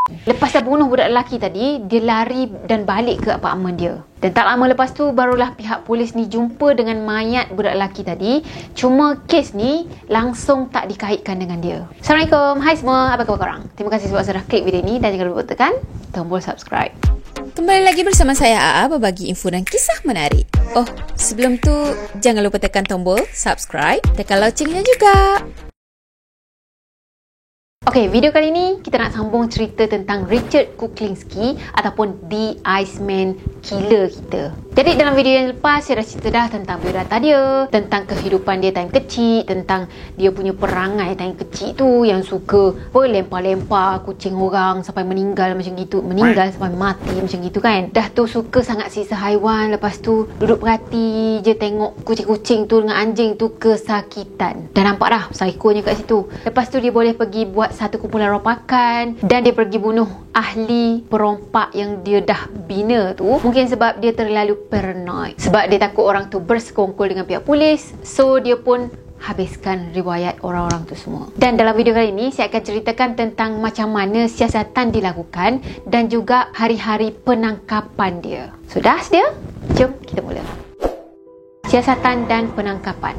Lepas dah bunuh budak lelaki tadi, dia lari dan balik ke apartmen dia. Dan tak lama lepas tu, barulah pihak polis ni jumpa dengan mayat budak lelaki tadi. Cuma kes ni langsung tak dikaitkan dengan dia. Assalamualaikum, hai semua, apa khabar korang? Terima kasih sebab sudah klik video ni dan jangan lupa tekan tombol subscribe. Kembali lagi bersama saya AA berbagi info dan kisah menarik. Oh, sebelum tu jangan lupa tekan tombol subscribe, tekan loncengnya juga. Okay, video kali ni kita nak sambung cerita tentang Richard Kuklinski ataupun The Iceman Killer kita. Jadi dalam video yang lepas saya dah cerita dah tentang biodata dia, tentang kehidupan dia time kecil, tentang dia punya perangai time kecil tu yang suka lempar-lempar kucing orang sampai meninggal macam gitu, meninggal sampai mati macam gitu kan. Dah tu suka sangat siksa haiwan, lepas tu duduk perhati je tengok kucing-kucing tu dengan anjing tu kesakitan. Dah nampak dah psikonya kat situ. Lepas tu dia boleh pergi buat satu kumpulan rompakan dan dia pergi bunuh ahli perompak yang dia dah bina tu. Mungkin sebab dia terlalu paranoid, sebab dia takut orang tu bersekongkol dengan pihak polis, so dia pun habiskan riwayat orang-orang tu semua. Dan dalam video kali ini saya akan ceritakan tentang macam mana siasatan dilakukan dan juga hari-hari penangkapan dia. Sudah sedia? Jom kita mula. Siasatan dan penangkapan.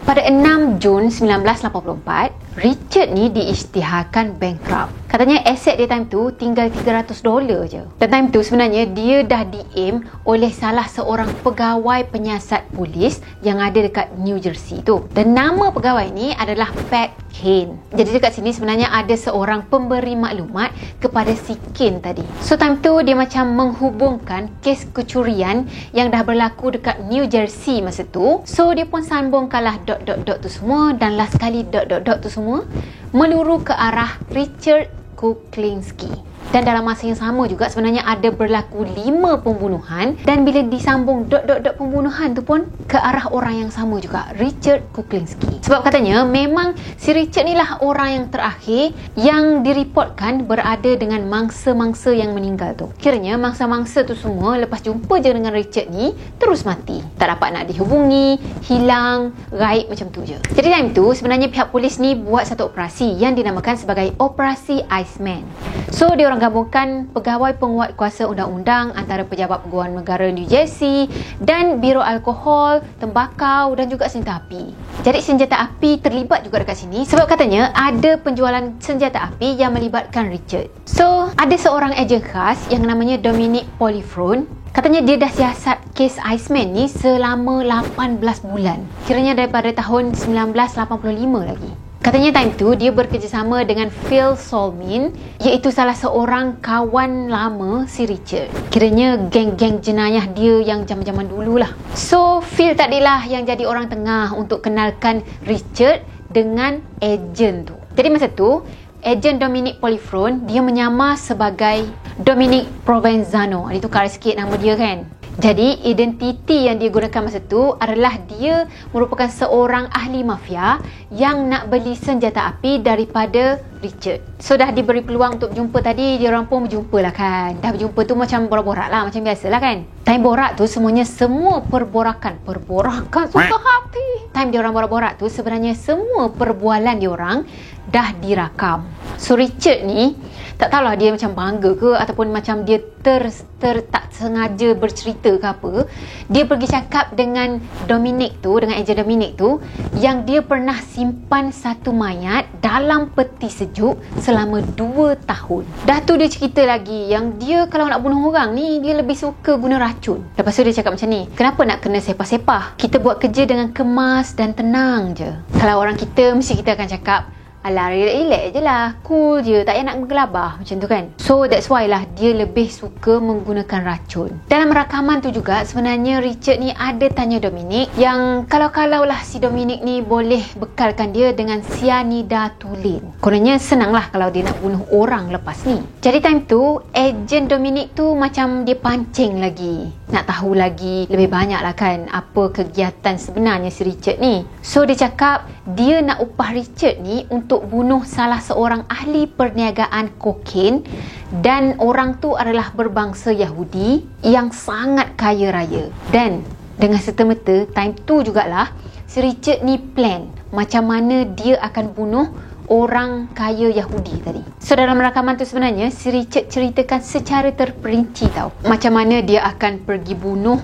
Pada 6 Jun 1984, Richard ni diisytiharkan bankrupt. Katanya aset dia time tu tinggal $300 je. Dan time tu sebenarnya dia dah di-aim oleh salah seorang pegawai penyiasat polis yang ada dekat New Jersey tu. Dan nama pegawai ni adalah Pat Kane. Jadi dekat sini sebenarnya ada seorang pemberi maklumat kepada si Kane tadi. So time tu dia macam menghubungkan kes kecurian yang dah berlaku dekat New Jersey masa tu. So dia pun sambungkanlah dot tu semua, dan last kali dot tu semua meluru ke arah Richard Kuklinski. Dan dalam masa yang sama juga sebenarnya ada berlaku 5 pembunuhan, dan bila disambung dot pembunuhan tu pun ke arah orang yang sama juga, Richard Kuklinski. Sebab katanya memang si Richard ni lah orang yang terakhir yang direportkan berada dengan mangsa-mangsa yang meninggal tu. Kiranya mangsa-mangsa tu semua lepas jumpa je dengan Richard ni terus mati, tak dapat nak dihubungi, hilang, gaib macam tu je. Jadi time tu sebenarnya pihak polis ni buat satu operasi yang dinamakan sebagai Operasi Iceman. So dia orang gabungkan pegawai penguat kuasa undang-undang antara pejabat peguam negara New Jersey dan Biro Alkohol, Tembakau dan juga senjata api. Jadi senjata api terlibat juga dekat sini sebab katanya ada penjualan senjata api yang melibatkan Richard. So ada seorang ejen khas yang namanya Dominic Polifron. Katanya dia dah siasat kes Iceman ni selama 18 bulan. Kiranya daripada tahun 1985 lagi. Katanya time tu dia bekerjasama dengan Phil Solmin, iaitu salah seorang kawan lama si Richard. Kiranya geng-geng jenayah dia yang zaman-zaman dulu lah. So Phil tadilah yang jadi orang tengah untuk kenalkan Richard dengan ejen tu. Jadi masa tu ejen Dominic Polifron dia menyamar sebagai Dominic Provenzano. Dia tukar sikit nama dia kan. Jadi identiti yang dia gunakan masa tu adalah dia merupakan seorang ahli mafia yang nak beli senjata api daripada Richard. So dah diberi peluang untuk berjumpa tadi, dia orang pun berjumpa lah kan. Dah berjumpa tu macam borak-borak lah, macam biasa lah kan. Time borak tu semua perborakan suka hati. Time dia orang borak-borak tu sebenarnya semua perbualan dia orang dah dirakam. So Richard ni tak tahulah dia macam bangga ke ataupun macam dia tak sengaja bercerita ke apa. Dia pergi cakap dengan Dominic tu, dengan ejen Dominic tu, yang dia pernah simpan satu mayat dalam peti sejuk selama 2 tahun. Dah tu dia cerita lagi yang dia kalau nak bunuh orang ni dia lebih suka guna racun. Lepas tu dia cakap macam ni, kenapa nak kena sepah-sepah? Kita buat kerja dengan kemas dan tenang je. Kalau orang kita mesti kita akan cakap, alah, relax je lah, cool je, tak payah nak menggelabah macam tu kan. So that's why lah dia lebih suka menggunakan racun. Dalam rakaman tu juga sebenarnya Richard ni ada tanya Dominic yang kalau lah si Dominic ni boleh bekalkan dia dengan cyanida tulin. Kononnya senang lah kalau dia nak bunuh orang lepas ni. Jadi time tu ejen Dominic tu macam dia pancing lagi, nak tahu lagi lebih banyak lah kan apa kegiatan sebenarnya si Richard ni. So dia cakap dia nak upah Richard ni untuk bunuh salah seorang ahli perniagaan kokain, dan orang tu adalah berbangsa Yahudi yang sangat kaya raya. Dan dengan serta-merta time tu jugalah si Richard ni plan macam mana dia akan bunuh orang kaya Yahudi tadi. So dalam rakaman tu sebenarnya si Richard ceritakan secara terperinci tau, macam mana dia akan pergi bunuh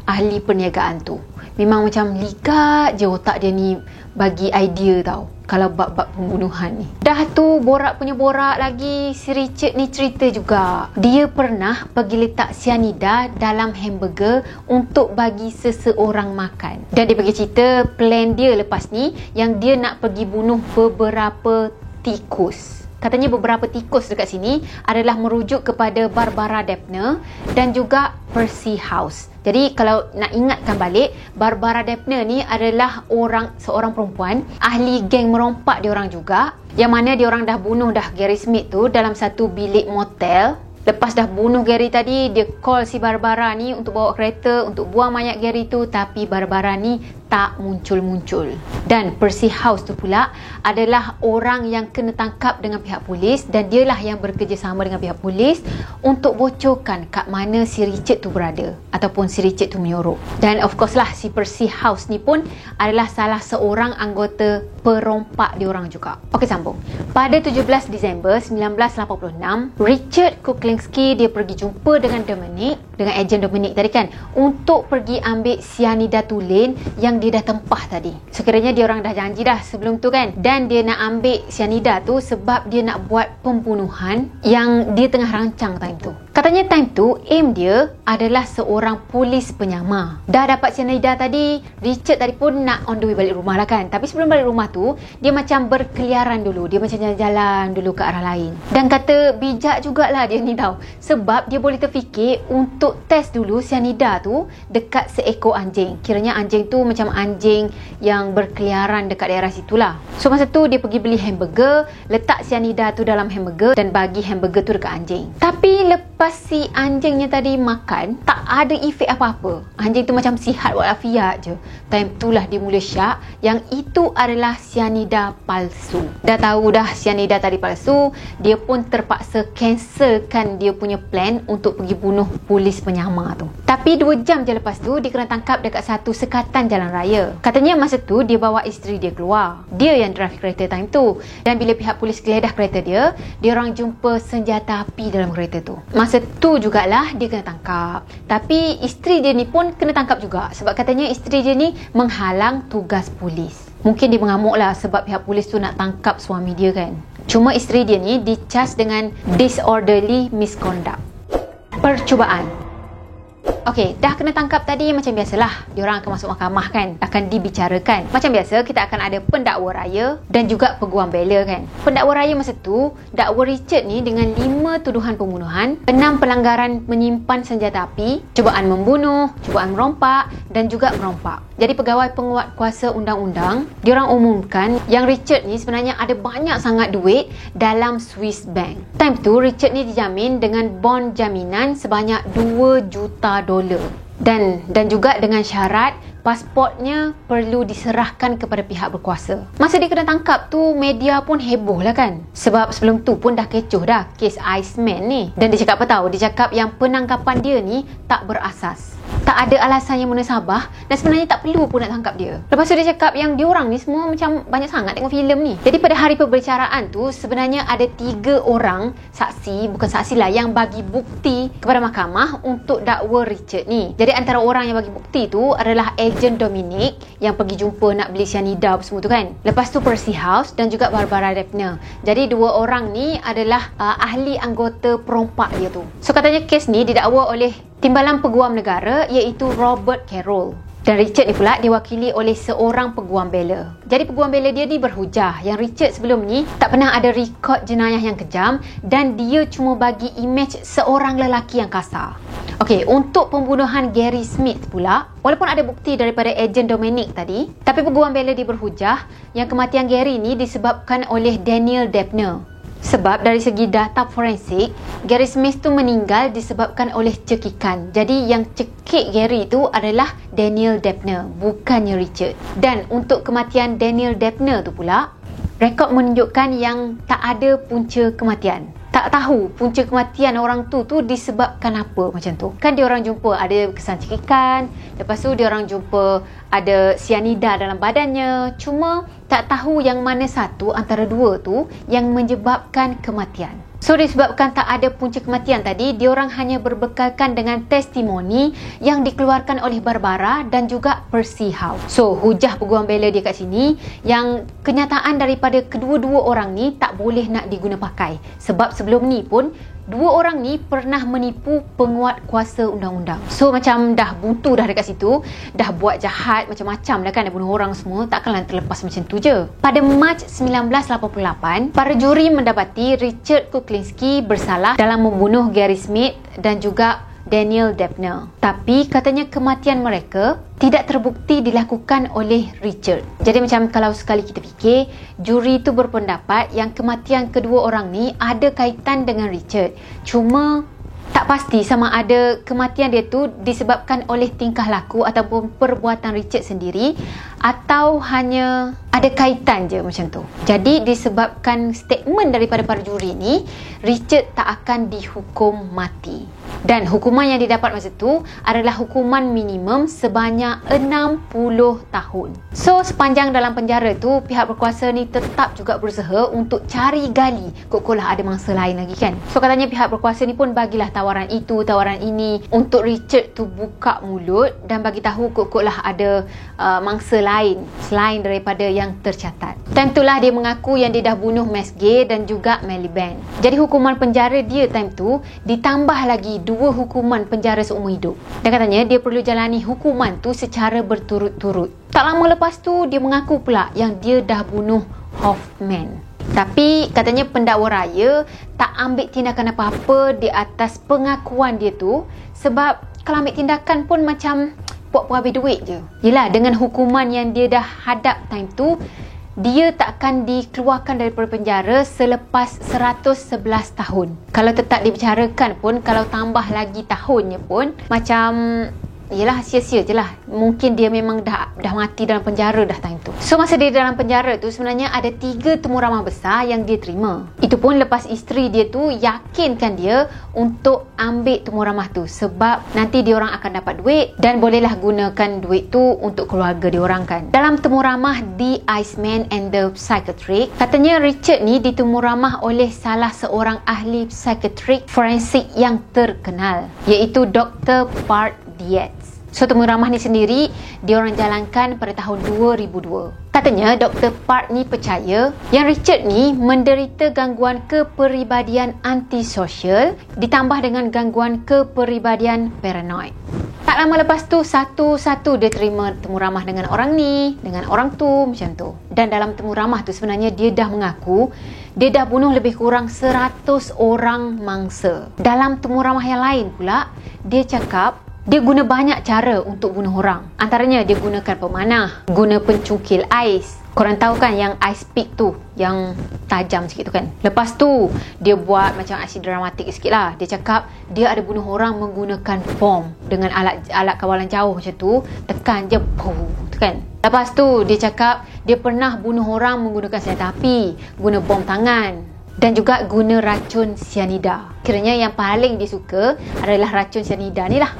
ahli perniagaan tu. Memang macam ligat je otak dia ni bagi idea tau kalau bab-bab pembunuhan ni. Dah tu borak punya borak lagi, si Richard ni cerita juga dia pernah pergi letak sianida dalam hamburger untuk bagi seseorang makan. Dan dia pergi cerita plan dia lepas ni yang dia nak pergi bunuh beberapa tikus. Katanya beberapa tikus dekat sini adalah merujuk kepada Barbara Debner dan juga Percy House. Jadi kalau nak ingatkan balik, Barbara Debner ni adalah seorang perempuan ahli geng merompak diorang juga, yang mana diorang dah bunuh dah Gary Smith tu dalam satu bilik motel. Lepas dah bunuh Gary tadi, dia call si Barbara ni untuk bawa kereta untuk buang mayat Gary tu, tapi Barbara ni tak muncul-muncul. Dan Percy House tu pula adalah orang yang kena tangkap dengan pihak polis, dan dialah yang bekerjasama dengan pihak polis untuk bocorkan kat mana si Richard tu berada ataupun si Richard tu menyorok. Dan of course lah, si Percy House ni pun adalah salah seorang anggota perompak diorang juga. Okey, sambung. Pada 17 Disember 1986, Richard Kuklinski dia pergi jumpa dengan ejen Dominic tadi kan, untuk pergi ambil sianida tulen yang dia dah tempah tadi. Sekiranya dia orang dah janji dah sebelum tu kan, dan dia nak ambil sianida tu sebab dia nak buat pembunuhan yang dia tengah rancang time tu. Katanya time tu aim dia adalah seorang polis penyamar. Dah dapat sianida tadi, Richard tadi pun nak on the way balik rumah lah kan. Tapi sebelum balik rumah tu, dia macam berkeliaran dulu, dia macam jalan-jalan dulu ke arah lain. Dan kata bijak jugalah dia ni tau, sebab dia boleh terfikir untuk test dulu sianida tu dekat seekor anjing. Kiranya anjing tu macam anjing yang berkeliaran dekat daerah situlah. So masa tu dia pergi beli hamburger, letak sianida tu dalam hamburger dan bagi hamburger tu dekat anjing. Tapi lepas si anjingnya tadi makan, tak ada efek apa-apa. Anjing tu macam sihat walafiat je. Time tu lah dia mula syak yang itu adalah sianida palsu. Dah tahu dah sianida tadi palsu, dia pun terpaksa cancelkan dia punya plan untuk pergi bunuh polis penyamar tu. Tapi 2 jam je lepas tu, dia kena tangkap dekat satu sekatan jalan raya. Katanya masa tu dia bawa isteri dia keluar. Dia yang drive kereta time tu. Dan bila pihak polis geledah kereta dia orang jumpa senjata api dalam kereta tu. Masa tu jugalah dia kena tangkap. Tapi isteri dia ni pun kena tangkap juga, sebab katanya isteri dia ni menghalang tugas polis. Mungkin dia mengamuk lah sebab pihak polis tu nak tangkap suami dia kan. Cuma isteri dia ni di-charge dengan disorderly misconduct, percubaan. Okey, dah kena tangkap tadi, macam biasalah diorang akan masuk mahkamah kan, akan dibicarakan. Macam biasa kita akan ada pendakwa raya dan juga peguam bela kan. Pendakwa raya masa tu dakwa Richard ni dengan 5 tuduhan pembunuhan, 6 pelanggaran menyimpan senjata api, cubaan membunuh, cubaan merompak dan juga merompak. Jadi pegawai penguat kuasa undang-undang diorang umumkan yang Richard ni sebenarnya ada banyak sangat duit dalam Swiss Bank. Time tu Richard ni dijamin dengan bond jaminan sebanyak $2 juta. Dan juga dengan syarat pasportnya perlu diserahkan kepada pihak berkuasa. Masa dia kena tangkap tu, media pun heboh lah kan, sebab sebelum tu pun dah kecoh dah kes Iceman ni. Dan dia cakap apa tahu? Dia cakap yang penangkapan dia ni tak berasas, tak ada alasan yang munasabah, dan sebenarnya tak perlu pun nak tangkap dia. Lepas tu dia cakap yang diorang ni semua macam banyak sangat tengok filem ni. Jadi pada hari pembicaraan tu sebenarnya ada 3 orang saksi, bukan saksi lah, yang bagi bukti kepada mahkamah untuk dakwa Richard ni. Jadi antara orang yang bagi bukti tu adalah ejen Dominic yang pergi jumpa nak beli sianida semua tu kan. Lepas tu Percy House dan juga Barbara Debner. Jadi 2 orang ni adalah ahli anggota perompak dia tu. So katanya kes ni didakwa oleh Timbalan Peguam Negara iaitu Robert Carroll. Dan Richard ni pula diwakili oleh seorang peguam bela. Jadi peguam bela dia ni berhujah yang Richard sebelum ni tak pernah ada rekod jenayah yang kejam dan dia cuma bagi imej seorang lelaki yang kasar. Okey, untuk pembunuhan Gary Smith pula, walaupun ada bukti daripada ejen Dominic tadi, tapi peguam bela dia berhujah yang kematian Gary ni disebabkan oleh Daniel Debner. Sebab dari segi data forensik, Gary Smith tu meninggal disebabkan oleh cekikan. Jadi yang cekik Gary tu adalah Daniel Debner, bukannya Richard. Dan untuk kematian Daniel Debner tu pula, rekod menunjukkan yang tak ada punca kematian. Tak tak tahu punca kematian orang tu disebabkan apa macam tu. Kan dia orang jumpa ada kesan cekikan, lepas tu dia orang jumpa ada sianida dalam badannya, cuma tak tahu yang mana satu antara dua tu yang menyebabkan kematian. So disebabkan tak ada punca kematian tadi, diorang hanya berbekalkan dengan testimoni yang dikeluarkan oleh Barbara dan juga Percy Howe. So hujah peguam bela dia kat sini yang kenyataan daripada kedua-dua orang ni tak boleh nak diguna pakai. Sebab sebelum ni pun dua orang ni pernah menipu penguat kuasa undang-undang. So macam dah buntu dah dekat situ, dah buat jahat macam-macam dah kan, dah bunuh orang semua, takkanlah terlepas macam tu je. Pada Mac 1988, para juri mendapati Richard Kuklinski bersalah dalam membunuh Gary Smith dan juga Daniel Debner. Tapi katanya kematian mereka tidak terbukti dilakukan oleh Richard. Jadi macam kalau sekali kita fikir, juri tu berpendapat yang kematian kedua orang ni ada kaitan dengan Richard. Cuma tak pasti sama ada kematian dia tu disebabkan oleh tingkah laku ataupun perbuatan Richard sendiri atau hanya ada kaitan je macam tu. Jadi disebabkan statement daripada para juri ni, Richard tak akan dihukum mati. Dan hukuman yang didapat masa tu adalah hukuman minimum sebanyak 60 tahun. So sepanjang dalam penjara tu, pihak berkuasa ni tetap juga berusaha untuk cari gali kok-koklah ada mangsa lain lagi kan. So katanya pihak berkuasa ni pun bagilah tawaran itu, tawaran ini untuk Richard tu buka mulut dan bagi tahu kok-koklah ada mangsa lain selain daripada yang tercatat. Time tu lah dia mengaku yang dia dah bunuh Max Gay dan juga Miliband. Jadi hukuman penjara dia time tu ditambah lagi 2 hukuman penjara seumur hidup. Dan katanya dia perlu jalani hukuman tu secara berturut-turut. Tak lama lepas tu dia mengaku pula yang dia dah bunuh Hoffman. Tapi katanya pendakwa raya tak ambil tindakan apa-apa di atas pengakuan dia tu, sebab kalau ambil tindakan pun macam buat-buat habis duit je. Yelah, dengan hukuman yang dia dah hadap time tu, dia takkan dikeluarkan daripada penjara selepas 111 tahun. Kalau tetap dibicarakan pun, kalau tambah lagi tahunnya pun, macam yelah, sia-sia je lah. Mungkin dia memang dah mati dalam penjara dah time tu. So masa dia dalam penjara tu, sebenarnya ada 3 temu ramah besar yang dia terima. Itu pun lepas isteri dia tu yakinkan dia untuk ambil temu ramah tu, sebab nanti dia orang akan dapat duit dan bolehlah gunakan duit tu untuk keluarga dia orang kan. Dalam temu ramah The Iceman and the Psychiatric, katanya Richard ni ditemu ramah oleh salah seorang ahli psikiatrik forensik yang terkenal, iaitu Dr. Bart Dietz. So temu ramah ni sendiri diorang jalankan pada tahun 2002. Katanya Dr. Park ni percaya yang Richard ni menderita gangguan kepribadian antisosial ditambah dengan gangguan kepribadian paranoid. Tak lama lepas tu, satu-satu dia terima temu ramah dengan orang ni, dengan orang tu, macam tu. Dan dalam temu ramah tu sebenarnya dia dah mengaku dia dah bunuh lebih kurang 100 orang mangsa. Dalam temu ramah yang lain pula, dia cakap dia guna banyak cara untuk bunuh orang. Antaranya dia gunakan pemanah, guna pencungkil ais. Korang tahu kan yang ice pick tu, yang tajam sikit tu kan. Lepas tu dia buat macam aksi dramatik sikit lah. Dia cakap dia ada bunuh orang menggunakan bom dengan alat kawalan jauh macam tu. Tekan je, kan. Lepas tu dia cakap dia pernah bunuh orang menggunakan senjata api, guna bom tangan dan juga guna racun sianida. Kiranya yang paling dia suka adalah racun sianida ni lah.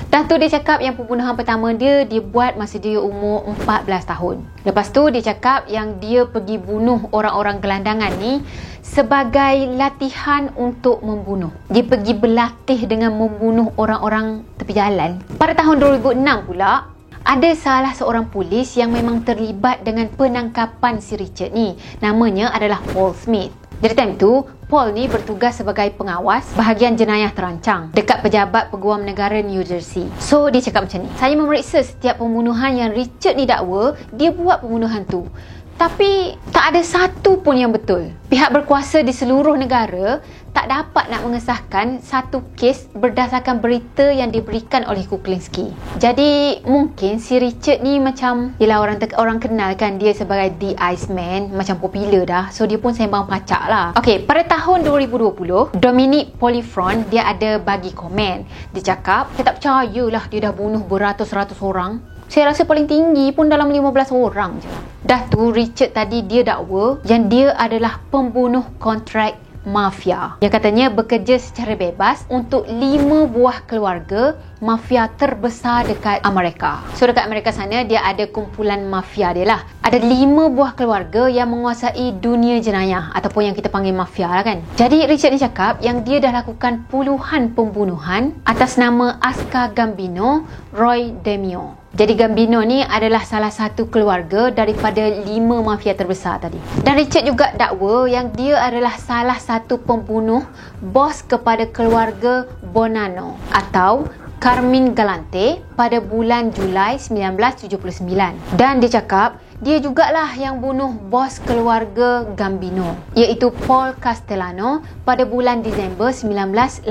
Dah tu dia cakap yang pembunuhan pertama dia buat masa dia umur 14 tahun. Lepas tu dia cakap yang dia pergi bunuh orang-orang gelandangan ni sebagai latihan untuk membunuh. Dia pergi berlatih dengan membunuh orang-orang tepi jalan. Pada tahun 2006 pula, ada salah seorang polis yang memang terlibat dengan penangkapan si Richard ni. Namanya adalah Paul Smith. Jadi time tu, Paul ni bertugas sebagai pengawas bahagian jenayah terancang dekat pejabat peguam negara New Jersey. So dia cakap macam ni, saya memeriksa setiap pembunuhan yang Richard ni dakwa dia buat pembunuhan tu, tapi tak ada satu pun yang betul. Pihak berkuasa di seluruh negara tak dapat nak mengesahkan satu kes berdasarkan berita yang diberikan oleh Kuklinski. Jadi mungkin si Richard ni macam, yelah, orang kenal kan dia sebagai The Iceman, macam popular dah. So dia pun sembang pacak lah. Okay, pada tahun 2020, Dominic Polifron dia ada bagi komen. Dia cakap, saya tak percayalah dia dah bunuh beratus-ratus orang. Saya rasa paling tinggi pun dalam 15 orang je. Dah tu Richard tadi dia dakwa yang dia adalah pembunuh kontrak mafia yang katanya bekerja secara bebas untuk 5 buah keluarga mafia terbesar dekat Amerika. So dekat Amerika sana dia ada kumpulan mafia dia lah. Ada 5 buah keluarga yang menguasai dunia jenayah ataupun yang kita panggil mafia lah kan. Jadi Richard ni cakap yang dia dah lakukan puluhan pembunuhan atas nama askar Gambino, Roy DeMeo. Jadi Gambino ni adalah salah satu keluarga daripada 5 mafia terbesar tadi. Dan Richard juga dakwa yang dia adalah salah satu pembunuh bos kepada keluarga Bonanno atau Carmine Galante pada bulan Julai 1979. Dan dia cakap dia jugalah yang bunuh bos keluarga Gambino iaitu Paul Castellano pada bulan Disember 1985.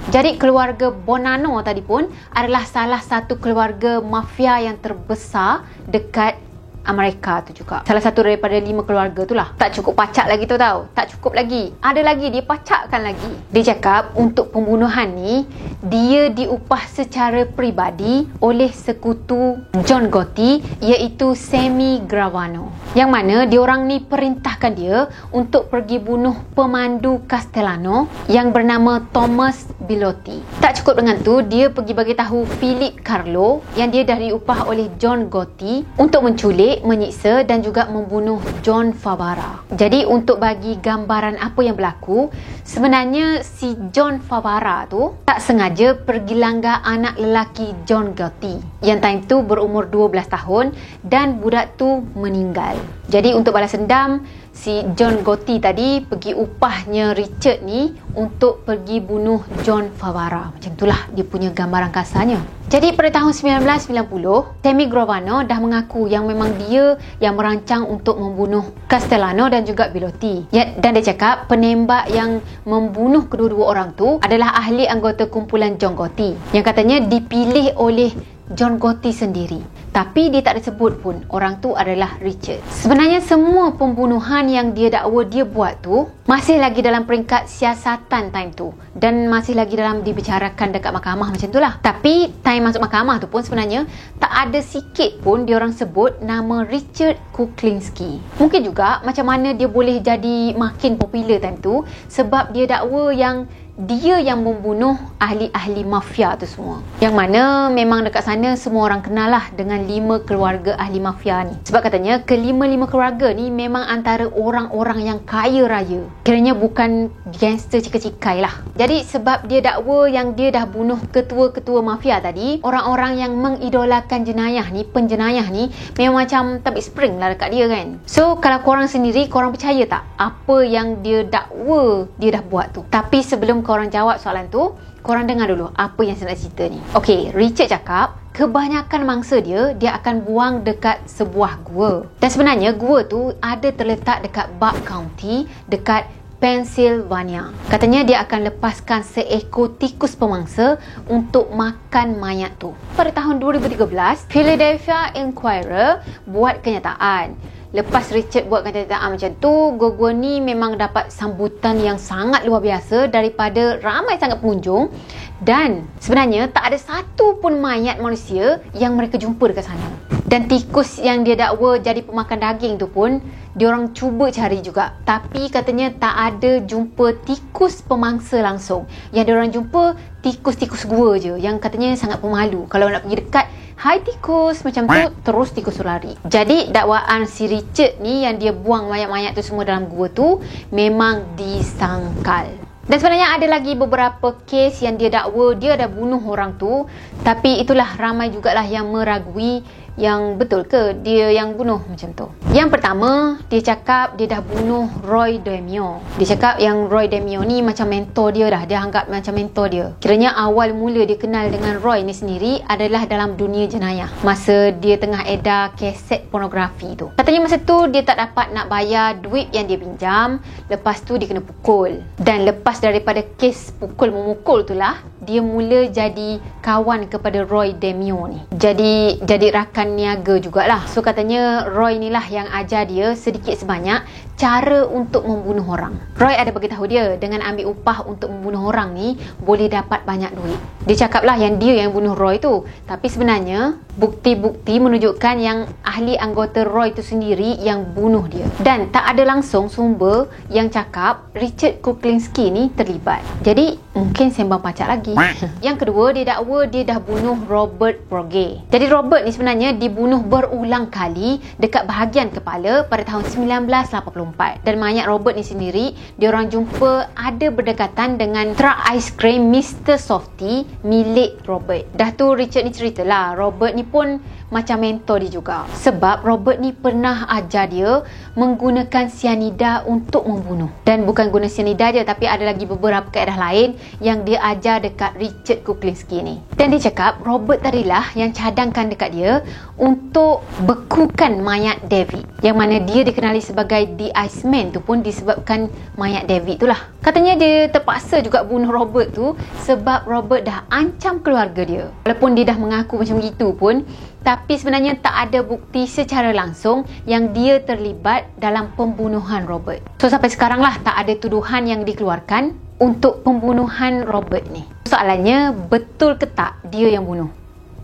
Jadi keluarga Bonanno tadi pun adalah salah satu keluarga mafia yang terbesar dekat Amerika tu juga. Salah satu daripada 5 keluarga tu lah. Tak cukup pacak lagi tu tau. Tak cukup lagi. Ada lagi, dia pacakkan lagi. Dia cakap untuk pembunuhan ni, dia diupah secara peribadi oleh sekutu John Gotti iaitu Sammy Gravano. Yang mana diorang ni perintahkan dia untuk pergi bunuh pemandu Castellano yang bernama Thomas Bilotti. Tak cukup dengan tu, dia pergi bagi tahu Philip Carlo yang dia dah diupah oleh John Gotti untuk menculik, menyiksa dan juga membunuh John Favara. Jadi untuk bagi gambaran apa yang berlaku, sebenarnya si John Favara tu tak sengaja pergi langgar anak lelaki John Gotti yang time tu berumur 12 tahun dan budak tu meninggal. Jadi untuk balas dendam, si John Gotti tadi pergi upahnya Richard ni untuk pergi bunuh John Favara. Macam itulah dia punya gambaran kasarnya. Jadi pada tahun 1990, Sammy Gravano dah mengaku yang memang dia yang merancang untuk membunuh Castellano dan juga Bilotti. Dan dia cakap penembak yang membunuh kedua-dua orang tu adalah ahli anggota kumpulan John Gotti yang katanya dipilih oleh John Gotti sendiri. Tapi dia tak ada sebut pun orang tu adalah Richard. Sebenarnya semua pembunuhan yang dia dakwa dia buat tu masih lagi dalam peringkat siasatan time tu dan masih lagi dalam dibicarakan dekat mahkamah macam tu lah. Tapi time masuk mahkamah tu pun sebenarnya tak ada sikit pun dia orang sebut nama Richard Kuklinski. Mungkin juga macam mana dia boleh jadi makin popular time tu sebab dia dakwa yang dia yang membunuh ahli-ahli mafia tu semua. Yang mana memang dekat sana semua orang kenal lah dengan 5 keluarga ahli mafia ni. Sebab katanya kelima-lima keluarga ni memang antara orang-orang yang kaya raya. Kiranya bukan gangster cikai-cikai lah. Jadi sebab dia dakwa yang dia dah bunuh ketua-ketua mafia tadi, orang-orang yang mengidolakan jenayah ni, penjenayah ni memang macam tabik spring lah dekat dia kan. So kalau korang sendiri, korang percaya tak apa yang dia dakwa dia dah buat tu? Tapi sebelum korang jawab soalan tu, korang dengar dulu apa yang saya nak cerita ni. Okay, Richard cakap kebanyakan mangsa dia akan buang dekat sebuah gua. Dan sebenarnya gua tu ada terletak dekat Buck County dekat Pennsylvania. Katanya dia akan lepaskan seekor tikus pemangsa untuk makan mayat tu. Pada tahun 2013, Philadelphia Inquirer buat kenyataan. Lepas Richard buat kenyataan macam tu, gua-gua ni memang dapat sambutan yang sangat luar biasa daripada ramai sangat pengunjung. Dan sebenarnya tak ada satu pun mayat manusia yang mereka jumpa dekat sana. Dan tikus yang dia dakwa jadi pemakan daging tu pun diorang cuba cari juga, tapi katanya tak ada jumpa tikus pemangsa langsung. Yang diorang jumpa tikus-tikus gua je yang katanya sangat pemalu. Kalau nak pergi dekat, hai tikus, macam tu, terus tikus tu lari. Jadi dakwaan si Richard ni yang dia buang mayat-mayat tu semua dalam gua tu memang disangkal. Dan sebenarnya ada lagi beberapa kes yang dia dakwa dia dah bunuh orang tu, tapi itulah ramai jugalah yang meragui yang betul ke dia yang bunuh macam tu. Yang pertama, dia cakap dia dah bunuh Roy DeMeo. Dia cakap yang Roy DeMeo ni macam mentor dia dah. Dia anggap macam mentor dia. Kiranya awal mula dia kenal dengan Roy ni sendiri adalah dalam dunia jenayah. Masa dia tengah edar kaset pornografi tu. Katanya masa tu dia tak dapat nak bayar duit yang dia pinjam. Lepas tu dia kena pukul. Dan lepas daripada kes pukul-memukul tu lah, dia mula jadi kawan kepada Roy DeMeo ni. Jadi rakan niaga jugalah. So katanya Roy ni lah yang ajar dia sedikit sebanyak cara untuk membunuh orang. Roy ada bagi tahu dia dengan ambil upah untuk membunuh orang ni boleh dapat banyak duit. Dia cakap lah yang dia yang bunuh Roy tu, tapi sebenarnya bukti-bukti menunjukkan yang ahli anggota Roy tu sendiri yang bunuh dia. Dan tak ada langsung sumber yang cakap Richard Kuklinski ni terlibat. Jadi mungkin sembang pacak lagi. Yang kedua, dia dakwa dia dah bunuh Robert Broge. Jadi Robert ni sebenarnya dibunuh berulang kali dekat bahagian kepala pada tahun 1984. Dan mayat Robert ni sendiri diorang jumpa ada berdekatan dengan truk aiskrim Mr. Softy milik Robert. Dah tu Richard ni ceritalah Robert ni pun macam mentor dia juga. Sebab Robert ni pernah ajar dia menggunakan sianida untuk membunuh. Dan bukan guna sianida je, tapi ada lagi beberapa kaedah lain yang dia ajar dekat Richard Kuklinski ni. Dan dia cakap Robert tadilah yang cadangkan dekat dia untuk bekukan mayat David. Yang mana dia dikenali sebagai The Iceman tu pun disebabkan mayat David tu lah. Katanya dia terpaksa juga bunuh Robert tu sebab Robert dah ancam keluarga dia. Walaupun dia dah mengaku macam gitu pun, tapi sebenarnya tak ada bukti secara langsung yang dia terlibat dalam pembunuhan Robert. So sampai sekarang lah tak ada tuduhan yang dikeluarkan untuk pembunuhan Robert ni. Soalannya, betul ke tak dia yang bunuh?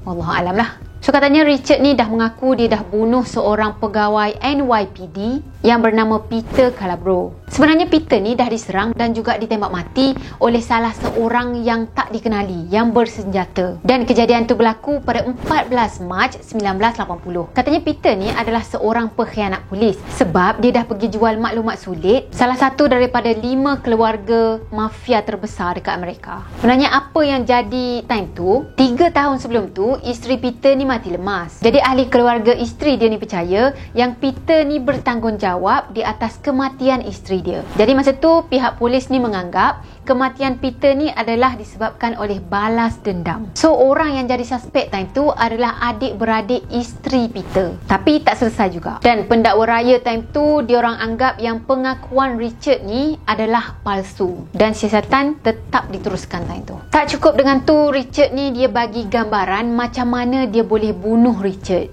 Wallahualam lah. So katanya Richard ni dah mengaku dia dah bunuh seorang pegawai NYPD yang bernama Peter Calabro. Sebenarnya Peter ni dah diserang dan juga ditembak mati oleh salah seorang yang tak dikenali yang bersenjata. Dan kejadian tu berlaku pada 14 Mac 1980. Katanya Peter ni adalah seorang pengkhianat polis sebab dia dah pergi jual maklumat sulit salah satu daripada 5 keluarga mafia terbesar dekat Amerika. Sebenarnya apa yang jadi time tu, 3 tahun sebelum tu isteri Peter ni mati lemas. Jadi ahli keluarga isteri dia ni percaya yang Peter ni bertanggungjawab di atas kematian isteri dia. Jadi masa tu pihak polis ni menganggap kematian Peter ni adalah disebabkan oleh balas dendam. So orang yang jadi suspek time tu adalah adik-beradik isteri Peter. Tapi tak selesai juga. Dan pendakwa raya time tu diorang anggap yang pengakuan Richard ni adalah palsu dan siasatan tetap diteruskan time tu. Tak cukup dengan tu, Richard ni dia bagi gambaran macam mana dia boleh bunuh Richard.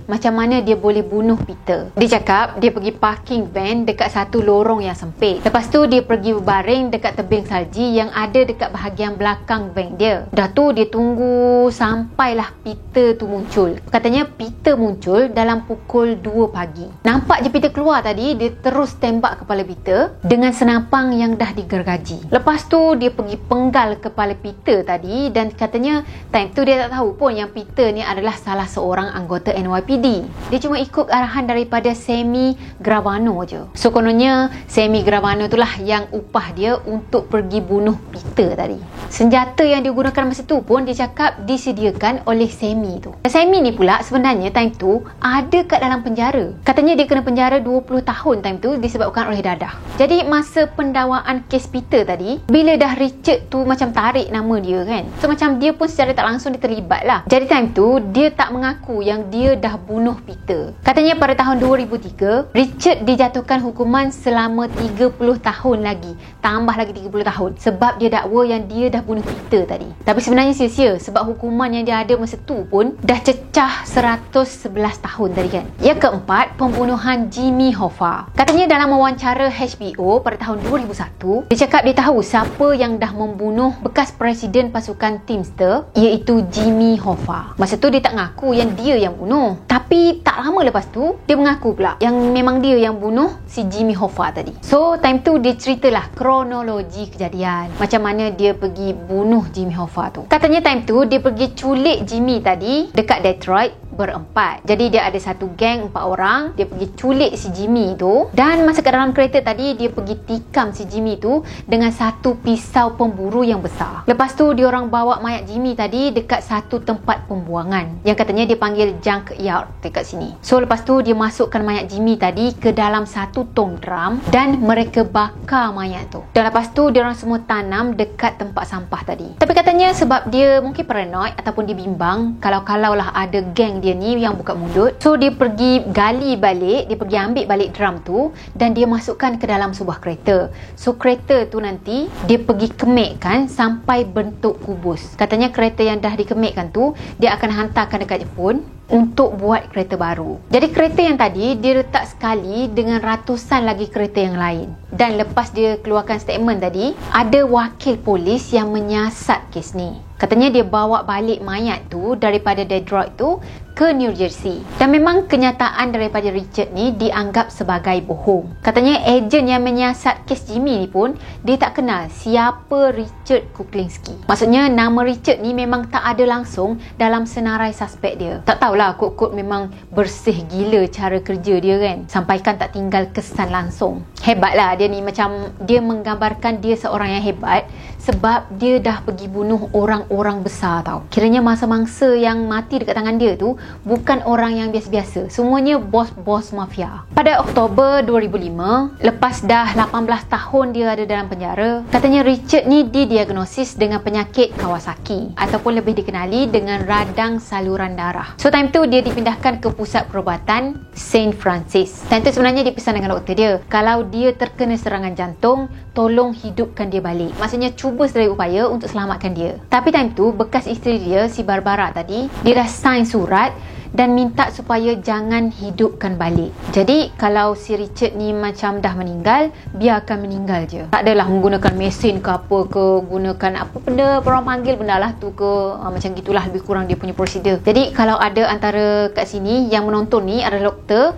Macam mana dia boleh bunuh Peter. Dia cakap dia pergi parking van dekat satu lorong yang sempit. Lepas tu dia pergi berbaring dekat tebing salji yang ada dekat bahagian belakang van dia. Dah tu dia tunggu sampailah Peter tu muncul. Katanya Peter muncul dalam pukul 2 pagi. Nampak je Peter keluar tadi, dia terus tembak kepala Peter dengan senapang yang dah digergaji. Lepas tu dia pergi penggal kepala Peter tadi dan katanya time tu dia tak tahu pun yang Peter ni adalah salah seorang anggota NYPD. Dia cuma ikut arahan daripada Sammy Gravano je. So kononnya Sammy Gravano itulah yang upah dia untuk pergi bunuh Peter tadi. Senjata yang digunakan masa tu pun dia cakap disediakan oleh Sammy tu. Sammy ni pula sebenarnya time tu ada kat dalam penjara. Katanya dia kena penjara 20 tahun time tu disebabkan oleh dadah. Jadi masa pendakwaan kes Peter tadi, bila dah Richard tu macam tarik nama dia kan, so macam dia pun secara tak langsung dia terlibat lah. Jadi time tu dia tak mengaku yang dia dah bunuh Peter. Katanya pada tahun 2003 Richard dijatuhkan hukuman selama 30 tahun lagi, tambah lagi 30 tahun sebab dia dakwa yang dia dah bunuh Peter tadi. Tapi sebenarnya sia-sia sebab hukuman yang dia ada masa tu pun dah cecah 111 tahun tadi kan. Yang keempat, pembunuhan Jimmy Hoffa. Katanya dalam wawancara HBO pada tahun 2001, dia cakap dia tahu siapa yang dah membunuh bekas presiden pasukan Teamster, iaitu Jimmy Hoffa. Masa tu dia tak ngaku yang dia yang bunuh. Tapi tak lama lepas tu dia mengaku pula yang memang dia yang bunuh si Jimmy Hoffa tadi. So time tu dia ceritalah kronologi kejadian, macam mana dia pergi bunuh Jimmy Hoffa tu. Katanya time tu dia pergi culik Jimmy tadi dekat Detroit berempat. Jadi dia ada satu geng 4 orang, dia pergi culik si Jimmy tu dan masa kat dalam kereta tadi dia pergi tikam si Jimmy tu dengan satu pisau pemburu yang besar. Lepas tu diorang bawa mayat Jimmy tadi dekat satu tempat pembuangan yang katanya dia panggil junk yard dekat sini. So lepas tu dia masukkan mayat Jimmy tadi ke dalam satu tong drum dan mereka bakar mayat tu. Dan lepas tu diorang semua tanam dekat tempat sampah tadi. Tapi katanya sebab dia mungkin paranoid ataupun dia bimbang kalau-kalau lah ada geng dia ni yang buka mulut, so dia pergi gali balik, dia pergi ambil balik drum tu dan dia masukkan ke dalam sebuah kereta. So kereta tu nanti dia pergi kemikkan sampai bentuk kubus. Katanya kereta yang dah dikemikkan tu dia akan hantarkan dekat Jepun untuk buat kereta baru. Jadi kereta yang tadi dia retak sekali dengan ratusan lagi kereta yang lain. Dan lepas dia keluarkan statement tadi, ada wakil polis yang menyiasat kes ni. Katanya dia bawa balik mayat tu daripada Detroit tu ke New Jersey. Dan memang kenyataan daripada Richard ni dianggap sebagai bohong. Katanya ejen yang menyiasat kes Jimmy ni pun dia tak kenal siapa Richard Kuklinski. Maksudnya nama Richard ni memang tak ada langsung dalam senarai suspek dia. Tak tahulah, kot-kot memang bersih gila cara kerja dia kan. Sampaikan tak tinggal kesan langsung. Hebatlah dia ni, macam dia menggambarkan dia seorang yang hebat sebab dia dah pergi bunuh orang-orang besar tau. Kiranya mangsa-mangsa yang mati dekat tangan dia tu bukan orang yang biasa-biasa. Semuanya bos-bos mafia. Pada Oktober 2005, lepas dah 18 tahun dia ada dalam penjara, katanya Richard ni didiagnosis dengan penyakit Kawasaki ataupun lebih dikenali dengan radang saluran darah. So time tu dia dipindahkan ke pusat perubatan St. Francis. Time tu sebenarnya dia pesan dengan doktor dia, kalau dia terkena serangan jantung, tolong hidupkan dia balik. Maksudnya cuba sedaya upaya untuk selamatkan dia. Tapi time tu bekas isteri dia, si Barbara tadi, dia dah sign surat dan minta supaya jangan hidupkan balik. Jadi kalau si Richard ni macam dah meninggal, biarkan meninggal je. Tak adalah menggunakan mesin ke apa ke, gunakan apa benda orang panggil benda lah tu ke, macam gitulah lebih kurang dia punya prosedur. Jadi kalau ada antara kat sini yang menonton ni adalah doktor,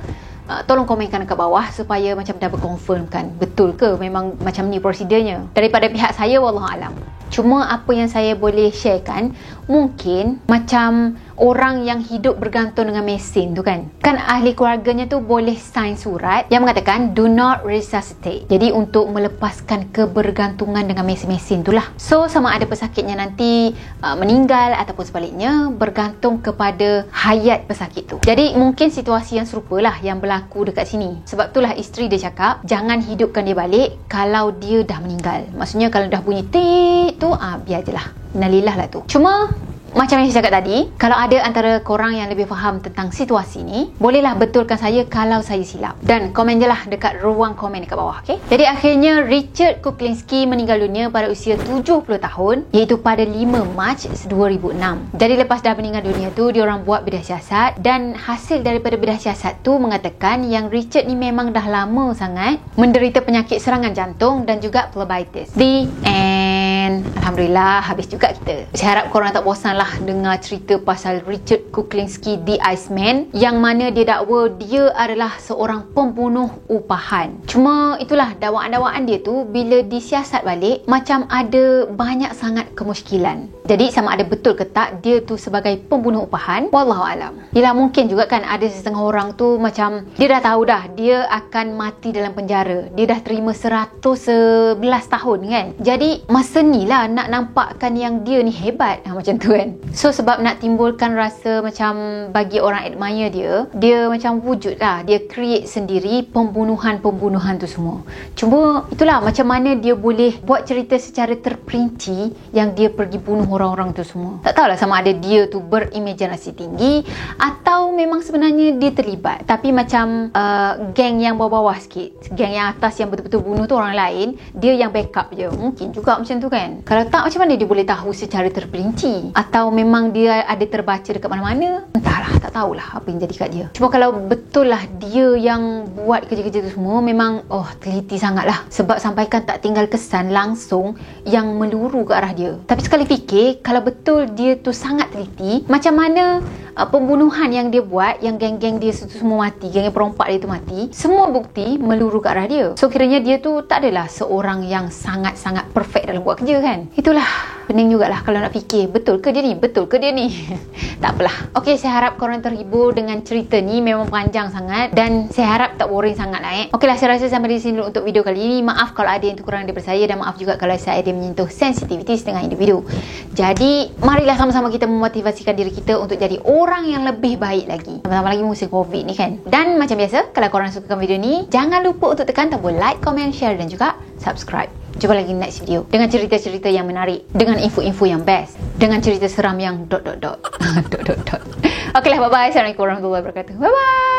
tolong komenkan kat bawah supaya macam dah berkonfirmkan betul ke memang macam ni prosedurnya. Daripada pihak saya, wallahualam. Cuma apa yang saya boleh sharekan, mungkin macam orang yang hidup bergantung dengan mesin tu kan ahli keluarganya tu boleh sign surat yang mengatakan do not resuscitate. Jadi untuk melepaskan kebergantungan dengan mesin-mesin tu lah. So sama ada pesakitnya nanti meninggal ataupun sebaliknya, bergantung kepada hayat pesakit tu. Jadi mungkin situasi yang serupa lah yang berlaku dekat sini. Sebab itulah isteri dia cakap jangan hidupkan dia balik kalau dia dah meninggal. Maksudnya kalau dah bunyi tit tu, biar je lah, innalillah lah tu. Cuma macam yang saya cakap tadi, kalau ada antara korang yang lebih faham tentang situasi ni, bolehlah betulkan saya kalau saya silap. Dan komen je lah dekat ruang komen dekat bawah, okay? Jadi akhirnya Richard Kuklinski meninggal dunia pada usia 70 tahun, iaitu pada 5 Mac 2006. Jadi lepas dah meninggal dunia tu, diorang buat bedah siasat dan hasil daripada bedah siasat tu mengatakan yang Richard ni memang dah lama sangat menderita penyakit serangan jantung dan juga phlebitis. The end. Alhamdulillah, habis juga kita. Saya harap korang tak bosan lah dengar cerita pasal Richard Kuklinski the Iceman, yang mana dia dakwa dia adalah seorang pembunuh upahan. Cuma itulah dakwaan-dakwaan dia tu bila disiasat balik macam ada banyak sangat kemusykilan. Jadi sama ada betul ke tak dia tu sebagai pembunuh upahan, wallahualam. Yelah, mungkin juga kan ada setengah orang tu macam dia dah tahu dah dia akan mati dalam penjara, dia dah terima 111 tahun kan. Jadi masa ni lah nak nampakkan yang dia ni hebat, macam tu kan. So sebab nak timbulkan rasa macam bagi orang admire dia macam wujud lah, dia create sendiri pembunuhan-pembunuhan tu semua. Cuma itulah macam mana dia boleh buat cerita secara terperinci yang dia pergi bunuh orang-orang tu semua. Tak tahulah sama ada dia tu berimajinasi tinggi atau memang sebenarnya dia terlibat, tapi macam geng yang bawah-bawah sikit, geng yang atas yang betul-betul bunuh tu orang lain, dia yang backup je. Mungkin juga macam tu kan. Kalau tak, macam mana dia boleh tahu secara terperinci? Atau memang dia ada terbaca dekat mana-mana? Entahlah, tak tahulah apa yang jadi kat dia. Cuma kalau betul lah dia yang buat kerja-kerja tu semua, memang teliti sangat lah. Sebab sampaikan tak tinggal kesan langsung yang meluru ke arah dia. Tapi sekali fikir, kalau betul dia tu sangat teliti, macam mana pembunuhan yang dia buat, yang geng-geng dia tu semua mati, geng perompak dia tu mati, semua bukti meluru ke arah dia. So kiranya dia tu tak adalah seorang yang sangat-sangat perfect dalam buat kerja kan. Itulah, pening jugalah kalau nak fikir, betul ke dia ni? Betul ke dia ni? Tak apalah. Okay, saya harap korang terhibur dengan cerita ni. Memang panjang sangat dan saya harap tak boring sangat lah Okay lah, saya rasa sampai di sini dulu untuk video kali ini. Maaf kalau ada yang kurang daripada saya, dan maaf juga kalau saya ada menyentuh sensitiviti setengah individu. Jadi marilah sama-sama kita memotivasikan diri kita untuk jadi orang yang lebih baik lagi, sama-sama lagi musim COVID ni kan. Dan macam biasa, kalau korang sukakan video ni, jangan lupa untuk tekan tombol like, comment, share dan juga subscribe. Jumpa lagi next video dengan cerita-cerita yang menarik, dengan info-info yang best, dengan cerita seram yang ... Okay lah, bye-bye. Assalamualaikum warahmatullahi wabarakatuh. Bye-bye.